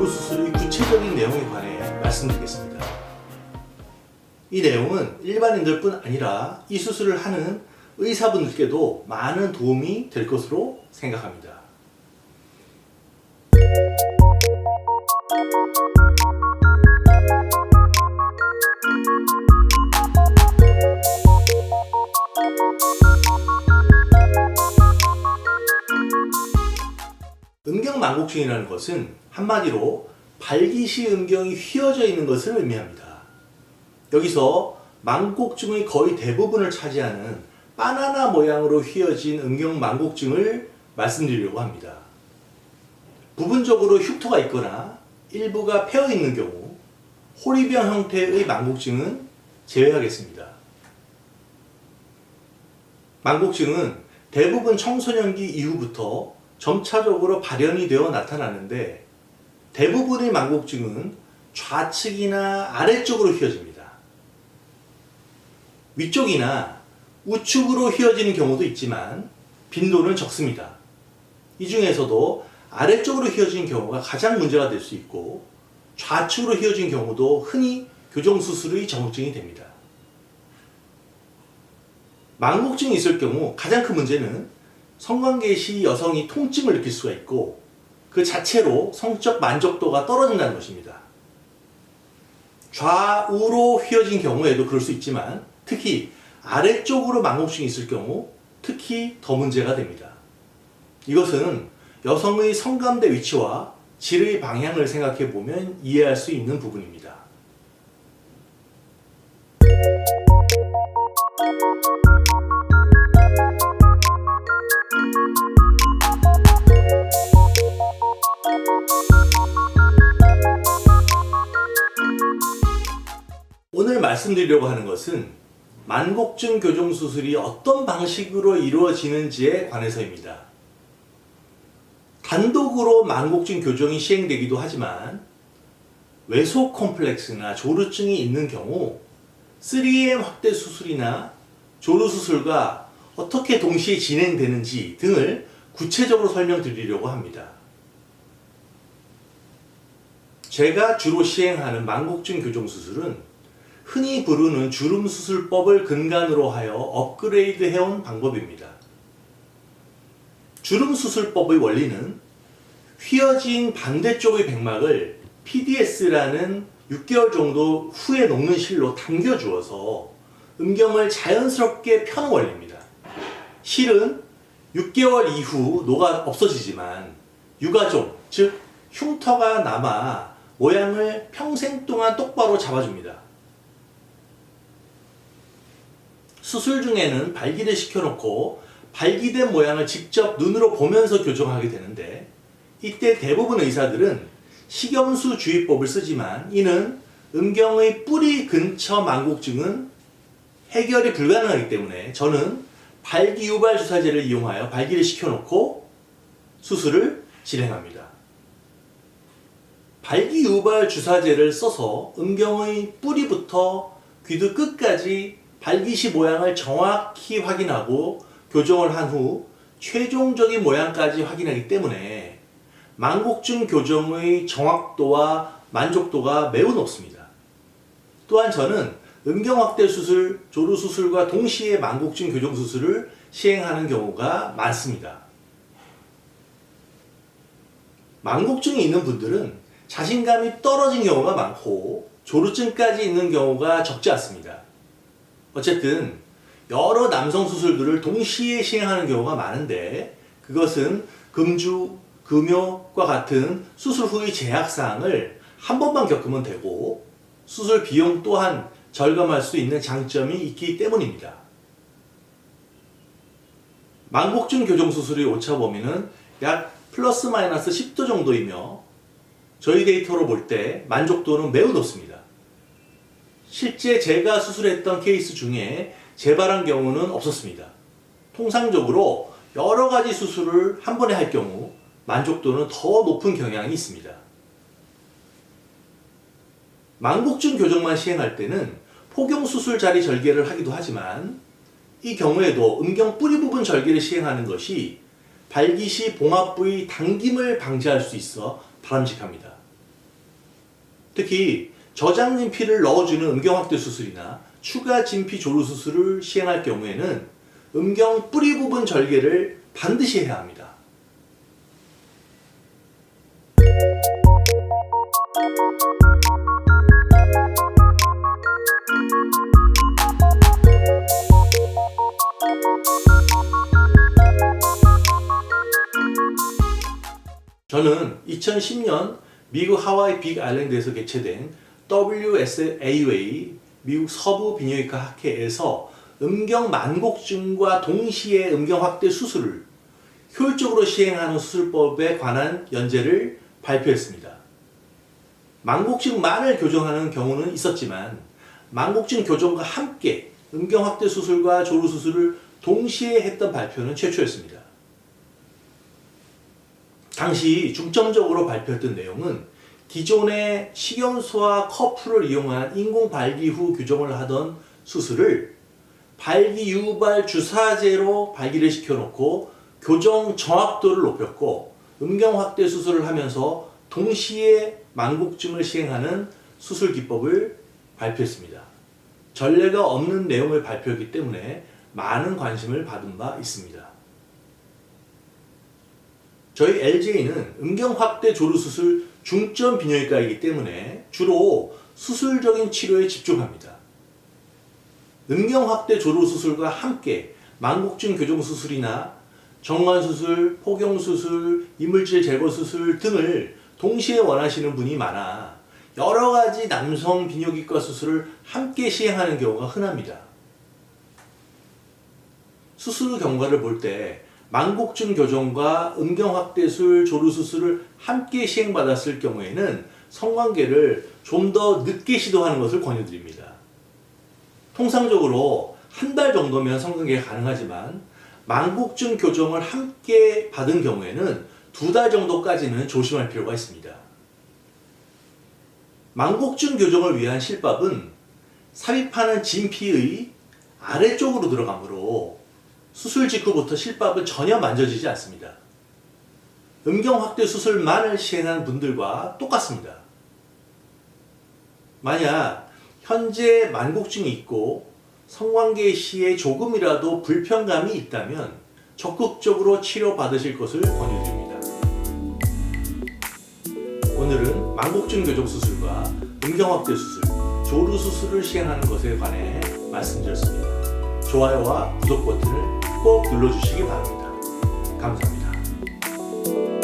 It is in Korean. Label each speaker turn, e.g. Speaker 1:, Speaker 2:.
Speaker 1: 수술의 구체적인 내용에 관해 말씀드리겠습니다. 이 내용은 일반인들뿐 아니라 이 수술을 하는 의사분들께도 많은 도움이 될 것으로 생각합니다. 음경만곡증이라는 것은 한마디로 발기시 음경이 휘어져 있는 것을 의미합니다. 여기서 만곡증의 거의 대부분을 차지하는 바나나 모양으로 휘어진 음경만곡증을 말씀드리려고 합니다. 부분적으로 흉터가 있거나 일부가 패어 있는 경우 호리병 형태의 만곡증은 제외하겠습니다. 만곡증은 대부분 청소년기 이후부터 점차적으로 발현이 되어 나타나는데 대부분의 만곡증은 좌측이나 아래쪽으로 휘어집니다. 위쪽이나 우측으로 휘어지는 경우도 있지만 빈도는 적습니다. 이 중에서도 아래쪽으로 휘어진 경우가 가장 문제가 될 수 있고 좌측으로 휘어진 경우도 흔히 교정수술의 정증이 됩니다. 만곡증이 있을 경우 가장 큰 문제는 성관계 시 여성이 통증을 느낄 수가 있고 그 자체로 성적 만족도가 떨어진다는 것입니다. 좌우로 휘어진 경우에도 그럴 수 있지만 특히 아래쪽으로 만곡증이 있을 경우 특히 더 문제가 됩니다. 이것은 여성의 성감대 위치와 질의 방향을 생각해 보면 이해할 수 있는 부분입니다. 오늘 말씀드리려고 하는 것은 만곡증 교정 수술이 어떤 방식으로 이루어지는지에 관해서입니다. 단독으로 만곡증 교정이 시행되기도 하지만 외소 콤플렉스나 조루증이 있는 경우 3M 확대 수술이나 조루 수술과 어떻게 동시에 진행되는지 등을 구체적으로 설명드리려고 합니다. 제가 주로 시행하는 만곡증 교정 수술은 흔히 부르는 주름수술법을 근간으로 하여 업그레이드 해온 방법입니다. 주름수술법의 원리는 휘어진 반대쪽의 백막을 PDS라는 6개월 정도 후에 녹는 실로 당겨주어서 음경을 자연스럽게 펴는 원리입니다. 실은 6개월 이후 녹아 없어지지만 유가종, 즉 흉터가 남아 모양을 평생 동안 똑바로 잡아줍니다. 수술 중에는 발기를 시켜놓고 발기된 모양을 직접 눈으로 보면서 교정하게 되는데 이때 대부분 의사들은 식염수 주의법을 쓰지만 이는 음경의 뿌리 근처 만곡증은 해결이 불가능하기 때문에 저는 발기유발 주사제를 이용하여 발기를 시켜놓고 수술을 진행합니다. 발기유발 주사제를 써서 음경의 뿌리부터 귀두 끝까지 발기시 모양을 정확히 확인하고 교정을 한 후 최종적인 모양까지 확인하기 때문에 만곡증 교정의 정확도와 만족도가 매우 높습니다. 또한 저는 음경 확대 수술, 조루 수술과 동시에 만곡증 교정 수술을 시행하는 경우가 많습니다. 만곡증이 있는 분들은 자신감이 떨어진 경우가 많고 조루증까지 있는 경우가 적지 않습니다. 어쨌든 여러 남성 수술들을 동시에 시행하는 경우가 많은데 그것은 금주, 금요과 같은 수술 후의 제약사항을 한 번만 겪으면 되고 수술 비용 또한 절감할 수 있는 장점이 있기 때문입니다. 만곡증 교정 수술의 오차 범위는 약 플러스 마이너스 10도 정도이며 저희 데이터로 볼 때 만족도는 매우 높습니다. 실제 제가 수술했던 케이스 중에 재발한 경우는 없었습니다. 통상적으로 여러 가지 수술을 한 번에 할 경우 만족도는 더 높은 경향이 있습니다. 만곡증 교정만 시행할 때는 포경수술 자리 절개를 하기도 하지만 이 경우에도 음경 뿌리 부분 절개를 시행하는 것이 발기시 봉합 부위 당김을 방지할 수 있어 바람직합니다. 특히 저장진피를 넣어주는 음경확대 수술이나 추가 진피 조루 수술을 시행할 경우에는 음경 뿌리 부분 절개를 반드시 해야 합니다. 저는 2010년 미국 하와이 빅 아일랜드에서 개최된 WSAUA 미국 서부 비뇨기과 학회에서 음경 만곡증과 동시에 음경 확대 수술을 효율적으로 시행하는 수술법에 관한 연재를 발표했습니다. 만곡증만을 교정하는 경우는 있었지만 만곡증 교정과 함께 음경 확대 수술과 조루 수술을 동시에 했던 발표는 최초였습니다. 당시 중점적으로 발표했던 내용은 기존의 식염수와 커프를 이용한 인공 발기 후 교정을 하던 수술을 발기 유발 주사제로 발기를 시켜놓고 교정 정확도를 높였고 음경 확대 수술을 하면서 동시에 만곡증을 시행하는 수술 기법을 발표했습니다. 전례가 없는 내용을 발표했기 때문에 많은 관심을 받은 바 있습니다. 저희 LJ는 음경 확대 조루 수술 중점 비뇨기과이기 때문에 주로 수술적인 치료에 집중합니다. 음경 확대 조루 수술과 함께 만곡증 교정 수술이나 정관 수술, 포경 수술, 이물질 제거 수술 등을 동시에 원하시는 분이 많아 여러 가지 남성 비뇨기과 수술을 함께 시행하는 경우가 흔합니다. 수술 경과를 볼 때 만곡증 교정과 음경 확대술, 조루 수술을 함께 시행받았을 경우에는 성관계를 좀 더 늦게 시도하는 것을 권유드립니다. 통상적으로 한 달 정도면 성관계가 가능하지만 만곡증 교정을 함께 받은 경우에는 2달 정도까지는 조심할 필요가 있습니다. 만곡증 교정을 위한 실밥은 삽입하는 진피의 아래쪽으로 들어가므로 수술 직후부터 실밥은 전혀 만져지지 않습니다. 음경 확대 수술만을 시행한 분들과 똑같습니다. 만약 현재 만곡증이 있고 성관계 시에 조금이라도 불편감이 있다면 적극적으로 치료받으실 것을 권유드립니다. 오늘은 만곡증 교정 수술과 음경 확대 수술, 조루 수술을 시행하는 것에 관해 말씀드렸습니다. 좋아요와 구독 버튼을 꼭 눌러주시기 바랍니다. 감사합니다.